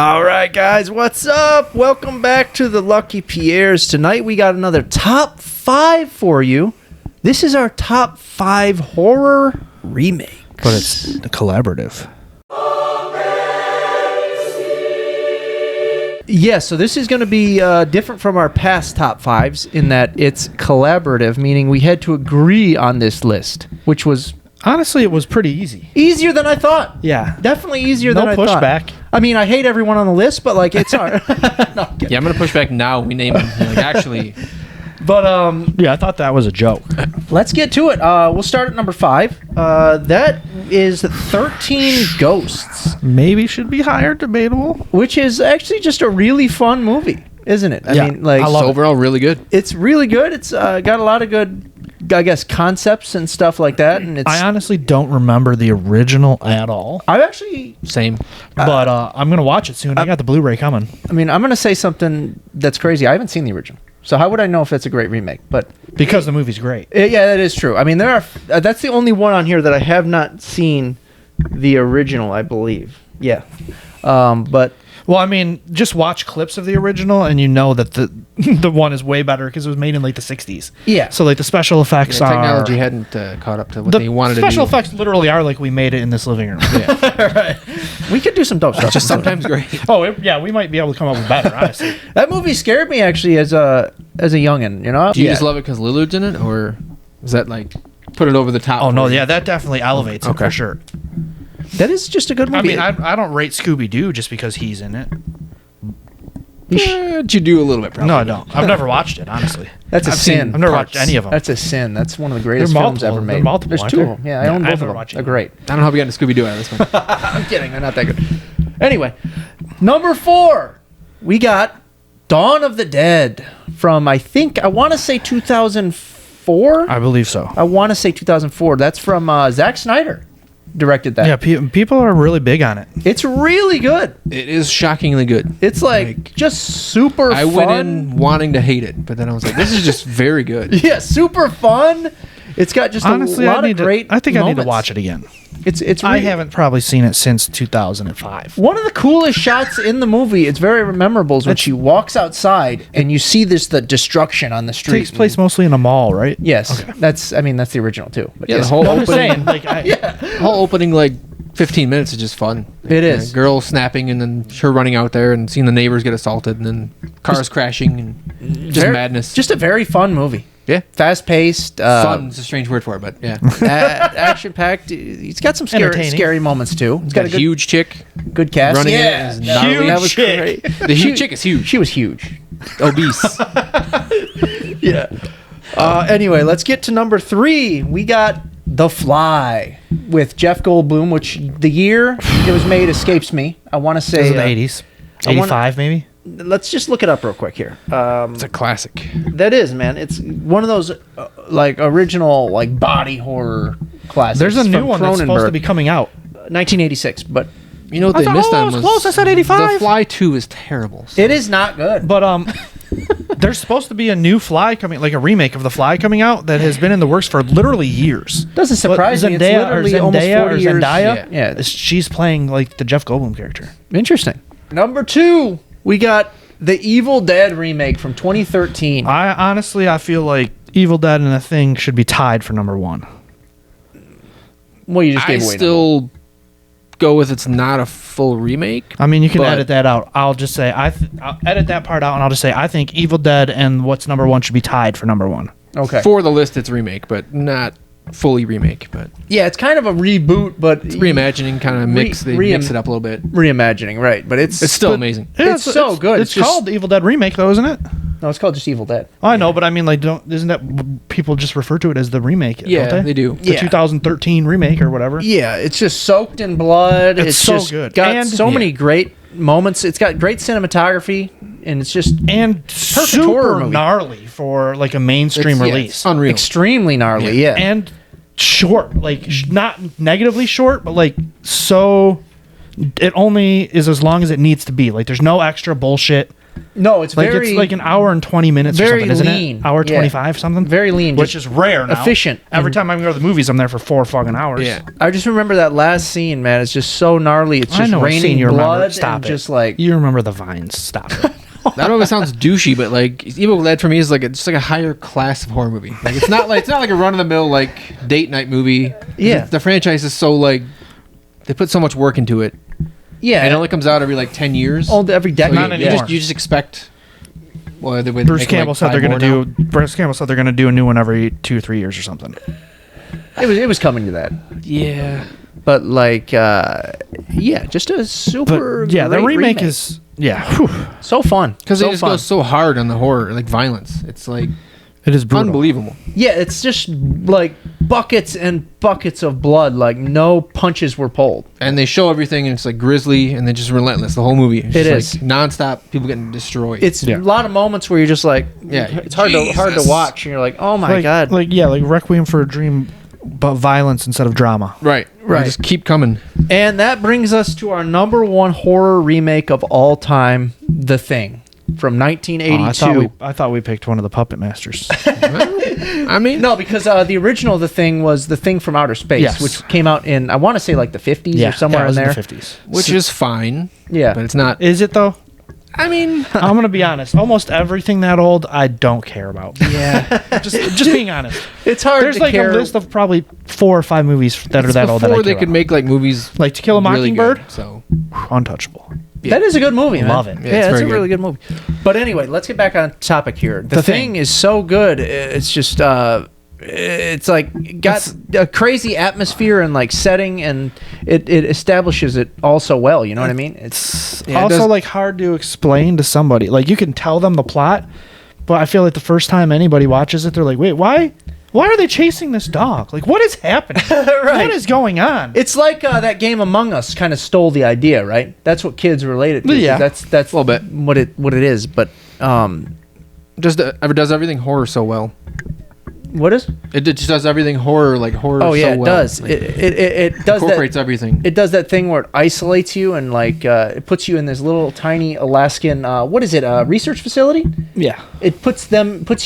All right, guys, what's up? Welcome back to the Lucky Pierres. Tonight we got another top 5 for you. This is our top 5 horror remakes. But it's a collaborative. Yeah, so this is going to be different from our past top 5s in that it's collaborative, meaning we had to agree on this list, which was... Honestly, it was pretty easy. Easier than I thought. Yeah. Definitely easier than I thought. No pushback. I mean, I hate everyone on the list, but, like, it's hard. No, yeah, I'm going to push back now. We name them. Like, actually... But, yeah, I thought that was a joke. Let's get to it. We'll start at number 5. That is 13 Ghosts. Maybe should be higher, debatable. Which is actually just a really fun movie, isn't it? Yeah, I mean, like... It's overall really good. It's really good. It's got a lot of good, I guess, concepts and stuff like that. And it's... I honestly don't remember the original at all. I actually... Same. But I'm going to watch it soon. I got the Blu-ray coming. I mean, I'm going to say something that's crazy. I haven't seen the original. So how would I know if it's a great remake? But because the movie's great. Yeah, that is true. I mean, there are. That's the only one on here that I have not seen the original, I believe. Yeah, but well, I mean, just watch clips of the original, and you know that the the one is way better because it was made in like the '60s. Yeah. So like the special effects technology hadn't caught up to what they wanted to do. Special effects literally are like we made it in this living room. Yeah. right. We could do some dope stuff. Just sometimes great. Oh yeah, we might be able to come up with better. Honestly, that movie scared me actually as a youngin. You know. Do you just love it because Lillard's in it, or is that like put it over the top? Oh no, yeah, that definitely elevates it for sure. That is just a good movie. I mean, I don't rate Scooby-Doo just because he's in it. You do a little bit, probably. No, I don't. I've never watched it, honestly. That's a sin. I've never watched any of them. That's a sin. That's one of the greatest films ever made. There's 2 of them. Yeah, I own both of them. They're great. I don't know how we got into Scooby-Doo out of this one. I'm kidding. They're not that good. Anyway, number 4, we got Dawn of the Dead from, I want to say 2004. I believe so. I want to say 2004. That's from Zack Snyder. Directed that. Yeah, people are really big on it. It's really good. It is shockingly good. It's like just super fun. I went in wanting to hate it, but then I was like, this is just very good. Yeah, super fun. It's got just honestly, a lot of great I think moments. I need to watch it again. It's really, I haven't probably seen it since 2005. One of the coolest shots in the movie, it's very memorable, is when she walks outside and you see the destruction on the street. It takes place mostly in a mall, right? Yes. Okay. That's the original too. But Yeah, yes. the whole I'm just opening, saying, whole opening, like 15 minutes is just fun. It is. Girl snapping and then her running out there and seeing the neighbors get assaulted and then cars crashing and just madness. Just a very fun movie. Yeah. Fast paced. Fun is a strange word for it, but yeah. Action packed. It's got some scary moments too. It's got a good, huge chick good cast. running yeah, it. Is gnarly. that was chick. great. The huge chick is huge. She was huge. Obese. Yeah. Anyway, let's get to number 3. We got The Fly with Jeff Goldblum, which the year it was made escapes me. I want to say Is it the 80s? 85 maybe? Let's just look it up real quick here. It's a classic. That is, man. It's one of those like original like body horror classics. There's a new from one that's supposed to be coming out. 1986, but You know what they missed on was close. I said 85. The Fly 2 is terrible. So. it is not good. But there's supposed to be a new Fly coming, like a remake of The Fly coming out that has been in the works for literally years. Doesn't surprise me. It's literally almost 40 years. Yeah. She's playing like the Jeff Goldblum character. Interesting. Number 2, we got the Evil Dead remake from 2013. I feel like Evil Dead and The Thing should be tied for number 1. Well, you just gave away. Still go with it's not a full remake. I mean, you can edit that out. I'll just say I'll edit that part out, and I'll just say I think Evil Dead and what's number 1 should be tied for number 1. Okay. For the list, it's remake, but not fully remake. But Yeah, it's kind of a reboot, but it's reimagining, kind of mix. They mix it up a little bit. Reimagining, right? But it's still amazing. Yeah, It's so good. It's It's called the Evil Dead remake, though, isn't it? No, it's called just Evil Dead. Oh, I know, but I mean, like, isn't that people just refer to it as the remake? Yeah, don't they do. The 2013 remake or whatever. Yeah, it's just soaked in blood. It's so just good. Got And- so many great moments. It's got great cinematography, and it's just And horror super movie. gnarly for like a mainstream It's release. unreal. extremely gnarly. Yeah. And short, like not negatively short, but like so. It only is as long as it needs to be. Like there's no extra bullshit. No, it's Like very it's like an hour and 20 minutes or very something, isn't lean. it? Hour Yeah. 25 something. very lean, Which just is rare now. efficient. Every And time I go to the movies, I'm there for 4 fucking hours. Yeah. I just remember that last scene, man. It's just so gnarly. It's I just know a raining scene you remember. blood Stop and it. just like You remember the vines. Stop it. That always sounds douchey, but like Evil Dead for me is like just like a higher class of horror movie. Like it's not like a run of the mill like date night movie. Yeah. The franchise is so like they put so much work into it. yeah, And it only comes out every like 10 years. every So decade. Not you, anymore. you just expect. Well, they would Bruce make, Campbell like, said they're 5 going more to now. do. Bruce Campbell said they're going to do a new one every 2 or 3 years or something. It was coming to that, Yeah. but like yeah, just a super. But yeah, the great remake is whew, so fun Because so they just fun. go so hard on the horror, like violence. It's like it is brutal. unbelievable. Yeah, it's just like buckets and buckets of blood. Like no punches were pulled. And they show everything, and it's like grisly, and they're just relentless. The whole movie. It's It just, is. like, nonstop. People getting destroyed. It's Yeah. a lot of moments where you're just like, Yeah. it's hard to Jesus. watch, and you're like, oh my like, god. like Requiem for a Dream, but violence instead of drama. right. Right. They just keep coming. And that brings us to our number one horror remake of all time, The Thing, from 1982. I thought we picked one of the Puppet Masters. I mean, No, because the original The Thing was The Thing from Outer Space, Yes. which came out in, I want to say, like the 50s or somewhere it in was there. in the 50s. which is fine, Yeah. but it's not. Is it though? I mean, I'm gonna be honest. Almost everything that old, I don't care about. Yeah. Just being honest. It's hard There's to like care. a list of probably 4 or 5 movies that are that old that I before care they could about. make like movies Like To Kill a really Mockingbird, good, so untouchable. Yeah. That is a good movie, man. Love it. Yeah, Yeah, it's it's a very really good movie. But anyway, let's get back on topic here. The, The thing. Thing. is so good. It's just it's like got a crazy atmosphere and like setting, and it establishes it all so well. You know what I mean? It's Yeah, it also does- like hard to explain to somebody. Like you can tell them the plot, but I feel like the first time anybody watches it, they're like, "Wait, why are they chasing this dog? Like, what is happening? Right. What is going on?" It's like that game Among Us kind of stole the idea, right? That's what kids relate it to. Yeah. That's a little bit. what it is. But just does everything horror so well. what is? It just does everything horror like horror. Oh yeah, so it well. does. Like, It does that. incorporates everything. It does that thing where it isolates you and like it puts you in this little tiny Alaskan what is it, research facility? Yeah. It puts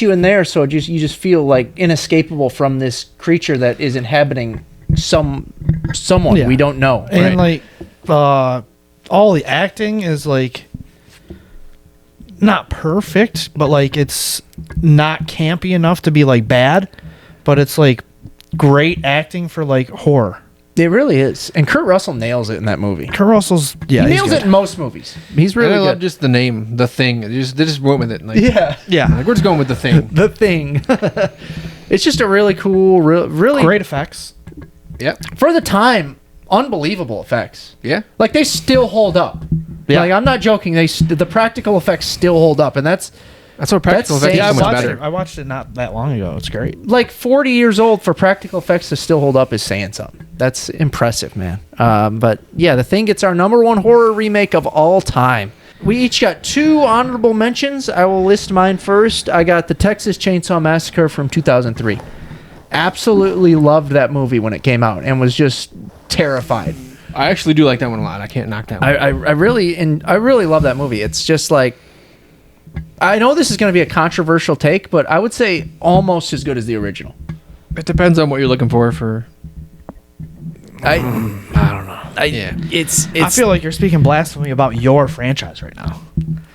you in there, so you just feel like inescapable from this creature that is inhabiting someone Yeah. we don't know. And right? like all the acting is like not perfect, but like it's not campy enough to be like bad, but it's like great acting for like horror. It really is, and Kurt Russell nails it in that movie. Kurt Russell's He he's nails good. it in most movies. He's really and I love good. just the name, The Thing. They just went with it. Like, Yeah, Yeah, like, we're just going with The Thing. The Thing. It's just a really cool, really great effects. Yep. for the time, unbelievable effects. Yeah. Like they still hold up. Yeah. Like I'm not joking. The practical effects still hold up, and that's That's what practical That's effects saying is Yeah, so much better. I watched it not that long ago. It's great. like 40 years old for practical effects to still hold up is saying something. That's impressive, man. But yeah, The Thing gets our number one horror remake of all time. We each got 2 honorable mentions. I will list mine first. I got the Texas Chainsaw Massacre from 2003. Absolutely loved that movie when it came out and was just terrified. I actually do like that one a lot. I can't knock that one. I really love that movie. It's just like, I know this is going to be a controversial take, but I would say almost as good as the original. It depends on what you're looking for. I don't know. Yeah. It's I feel like you're speaking blasphemy about your franchise right now.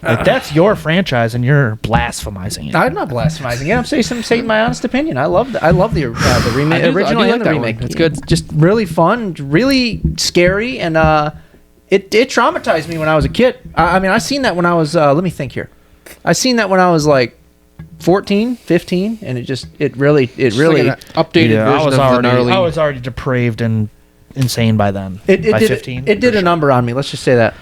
Like that's your franchise, and you're blasphemizing it. I'm not blasphemizing it. I'm saying my honest opinion. I love the remake, I do original like and the that one. remake. It's good. It's just really fun, really scary, and it traumatized me when I was a kid. I mean, I seen that when I was. Let me think here. I seen that when I was like 14, 15, and it really Like an updated version I was of the gnarly. I was already depraved and insane by then. It by did 15. it did a number on me. Let's just say that.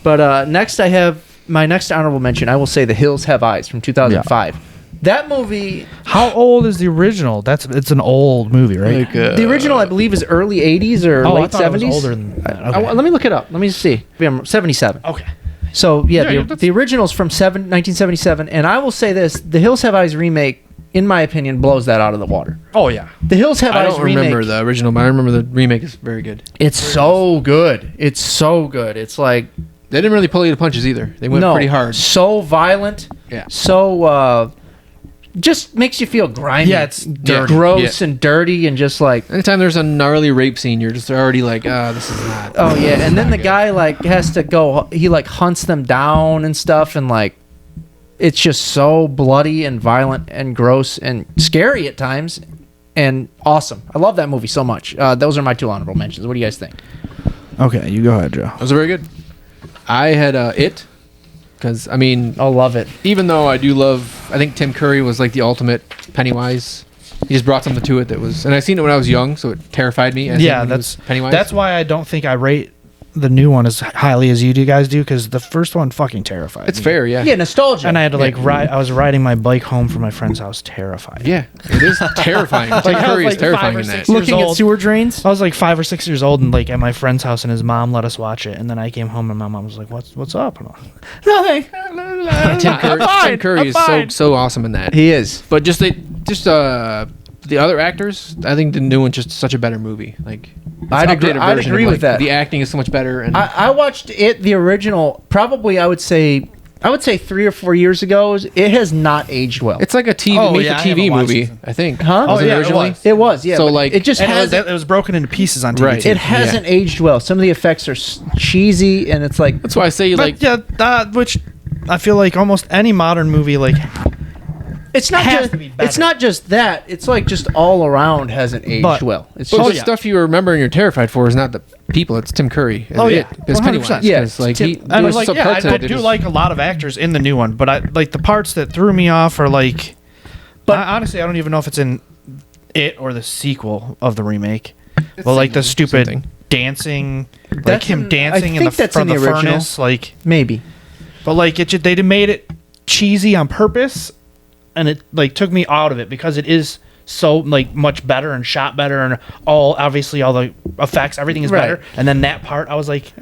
But next, I have my next honorable mention. I will say The Hills Have Eyes from 2005. That movie, How old is the original? It's an old movie, right? the original, I believe, is early 80s or I late thought it was 70s. older than that. Okay. Let me look it up. Let me see. 77. Okay. So yeah, Yeah, that's- the original's from 1977, and I will say this: The Hills Have Eyes remake, in my opinion, blows that out of the water. Oh yeah. The Hills Have I Eyes don't remake. remember the original, but I remember the remake is very good. It's so good. It's so good. It's like They didn't really pull you to punches either. They went pretty hard. So violent. Yeah. So just makes you feel grimy. Yeah, it's dirty. Gross and dirty and just like. Anytime there's a gnarly rape scene, you're just already like, this is not. Oh yeah, and then the guy like has to go. He like hunts them down and stuff, and like it's just so bloody and violent and gross and scary at times, and awesome. I love that movie so much. Those are my 2 honorable mentions. What do you guys think? Okay, you go ahead, Joe. Those are very good. I had It, because I mean, I love it. even though I do love, I think Tim Curry was like the ultimate Pennywise. He just brought something to it that was, and I seen it when I was young, so it terrified me. As Yeah, him when he was Pennywise. that's why I don't think I rate the new one as highly as you guys do, because the first one fucking terrified it's me. fair, yeah. Yeah, nostalgia. And I had to like ride. I was riding my bike home from my friend's house, terrified. Yeah, it is terrifying. Tim I was Curry is like terrifying 5 or in 6 that. years looking at old. sewer drains. I was like 5 or 6 years old, and like at my friend's house, and his mom let us watch it. And then I came home, and my mom was like, "What's up?" And I was like, Nothing. Tim Curry is so awesome in that. He is. But just the other actors, I think the new one's just such a better movie. Like, it's I'd an agree- updated I'd version agree of, with like, that. The acting is so much better, and I watched it, the original, probably I would say 3 or 4 years ago. It has not aged well. it's like a TV Oh, made yeah, for I TV haven't watched movie. it. I think. Huh? Was Oh, it yeah, it originally? It was, yeah. So, but like- it just and hasn't. it was broken into pieces on TV. Right. too. It hasn't aged well. Some of the effects are cheesy, and it's like That's why I say But like which I feel like almost any modern movie, like it's not has just to be better. it's not just that. It's like just all around hasn't aged But- well. It's But just the stuff you remember and you're terrified for is not the people. It's Tim Curry. Oh, yeah. It's 100%. Pennywise. Yeah, 'Cause, like Tim- he. and there I'm was like, some yeah, parts in I it that do just- like a lot of actors in the new one, but I like the parts that threw me off are like. But honestly, I don't even know if it's in it or the sequel of the remake. Well, like the stupid something. dancing, like That's him in- dancing I in the think that's from in the the original. furnace, like. maybe. But like they made it cheesy on purpose, and it like took me out of it because it is so like much better and shot better and obviously all the effects, everything is Right. better. And then that part, I was like,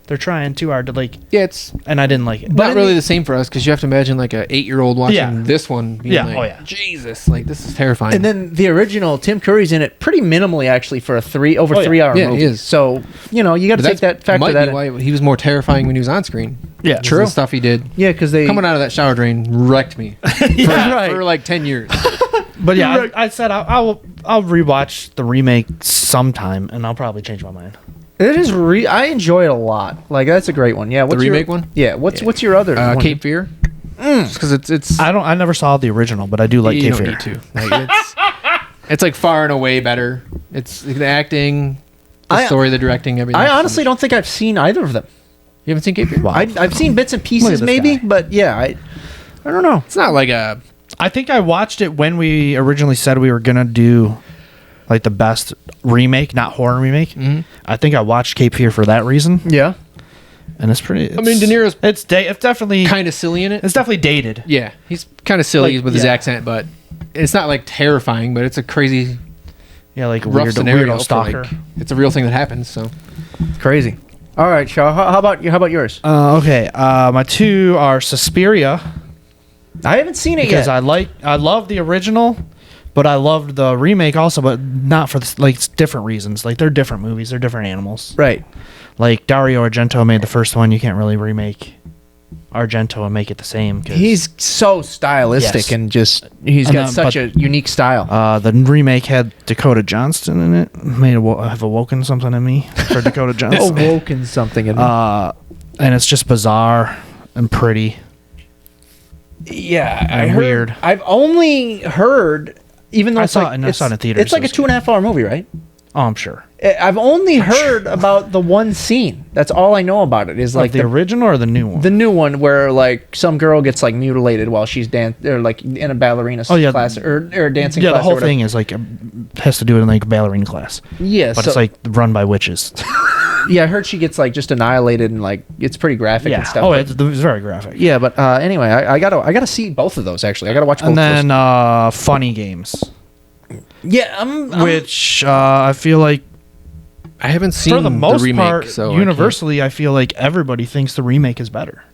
they're trying too hard to like, Yeah, it's and I didn't like it. not really the same for us because you have to imagine like a 8-year-old watching Yeah. this one. Being Yeah, like, oh, yeah. Jesus, like this is terrifying. And then the original, Tim Curry's in it pretty minimally actually for a 3-hour Yeah, he movie. is. So you know you got to But take that factor might that. be why he was more terrifying when he was on screen. Yeah, Just the stuff he did. Yeah, because they Coming out of that shower drain wrecked me Yeah, for right. like 10 years. But yeah, I said I'll rewatch the remake sometime, and I'll probably change my mind. It is. I enjoy it a lot. Like that's a great one. Yeah. What's your, remake one? Yeah. What's your other one? Cape Fear. Just because it's I never saw the original, but I do like you Cape don't Fear. need to. Like, it's like far and away better. It's the acting, the story, the directing, everything. I honestly don't think I've seen either of them. You haven't seen Cape Fear? Wow. I've seen bits and Look pieces at this maybe, guy. but yeah, I don't know. It's not like a. I think I watched it when we originally said we were gonna do like the best remake, not horror remake. I think I watched Cape Fear for that reason, Yeah. and it's pretty. I mean, De Niro's it's definitely kind of silly in it. it's definitely dated. Yeah, he's kind of silly Like, with his yeah. accent, but it's not like terrifying. But it's a crazy, Yeah, like a rough scenario. weirdo for, stalker. like, it's a real thing that happens. So Crazy. All right, Shaw. How about you? How about yours? Okay, my two are Suspiria I haven't seen it because yet. I love the original, but I loved the remake also, but not for like different reasons. Like they're different movies, they're different animals. Right. Like Dario Argento made the first one. You can't really remake Argento and make it the same. 'Cause, He's so stylistic Yes. and just he's And, got such a unique style. the remake had Dakota Johnson in it. Have awoken something in me for Dakota Johnson. Awoken something in me. And it's just bizarre and pretty. Yeah, and weird. I've only heard, even though I it's saw like it- and I saw it in theaters, It's like it a was 2.5 hour movie, right? Oh, I'm sure. I've only heard about the one scene. That's all I know about it. Is Like like the original or the new one? the new one where like some girl gets like mutilated while she's or like in a ballerina class or dancing. yeah, class the whole or whatever. thing is like has to do with like ballerina class, Yeah, but so, it's like run by witches. yeah, I heard she gets like just annihilated and like it's pretty graphic yeah. and stuff. Oh, but- it's very graphic. yeah, but anyway, I gotta see both of those actually. I gotta watch both. And of then funny games, those. Yeah, I'm which I feel like I haven't seen for the most remake. part, So I universally, I feel like everybody thinks the remake is better.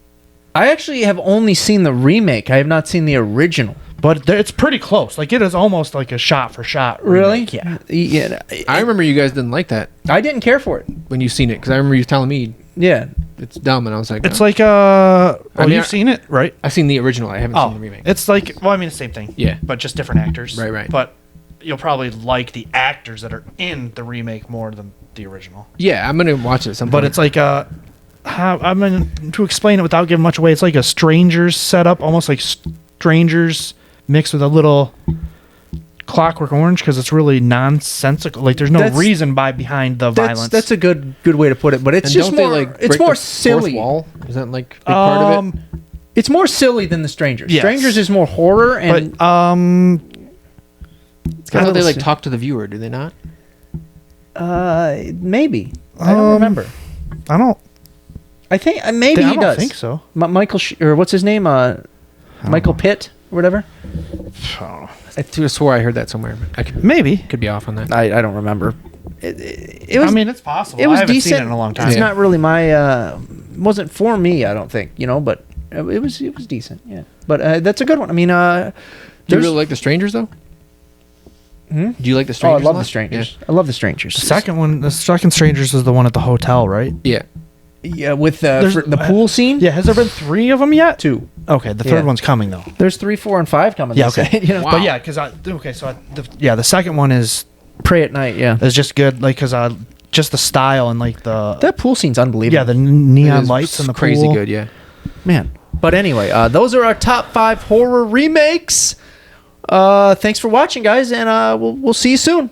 I actually have only seen the remake. I have not seen the original. But it's pretty close. Like it is almost like a shot for shot. Really? remake. Yeah. Yeah. I remember you guys didn't like that I didn't care for it. when you seen it because I remember you telling me Yeah. It's dumb, and I was like, It's oh. like you've seen it, right? I've seen the original. I haven't seen the remake. It's like, well, I mean, the same thing. Yeah. But just different actors. Right. But you'll probably like the actors that are in the remake more than the original. Yeah, I'm gonna watch it at some point. But it's like I mean, to explain it without giving much away, it's like a Strangers setup, almost like Strangers mixed with a little Clockwork Orange, because it's really nonsensical. Like, there's no reason behind the violence. That's a good way to put it. But it's and just don't more. they, like, It's break more the fourth silly. wall? Is that like a big part of it? It's more silly than the Strangers. Yes. Strangers is more horror and. But I thought they like talk to the viewer. Do they not? Maybe. I don't remember. I don't. I think maybe he does. I don't think so. Michael or what's his name? Michael Pitt or whatever. I could have swore I heard that somewhere. I Maybe. could be off on that. I don't remember. It was. I mean, it's possible. It was I haven't decent. seen it in a long time. It's not really my. Wasn't for me. I don't think. But it was decent. Yeah. But that's a good one. I mean, Do you really like The Strangers though? Hmm? Do you like The Oh, I Strangers? love a lot? the Strangers. Yeah. I love the Strangers. The second Strangers is the one at the hotel, right? Yeah. Yeah, with There's- the pool scene. Yeah. Has there been 3 of them yet? 2. Okay, the Yeah. third one's coming though. There's 3, 4, and 5 coming. Yeah, they okay. say, Wow. But yeah, because the second one is Pray at Night. Yeah. just good, like, because just the style and like the That pool scene's unbelievable. yeah, the It neon is lights and the crazy pool. good. Yeah. Man. But anyway, those are our top 5 horror remakes. Thanks for watching, guys, and we'll see you soon.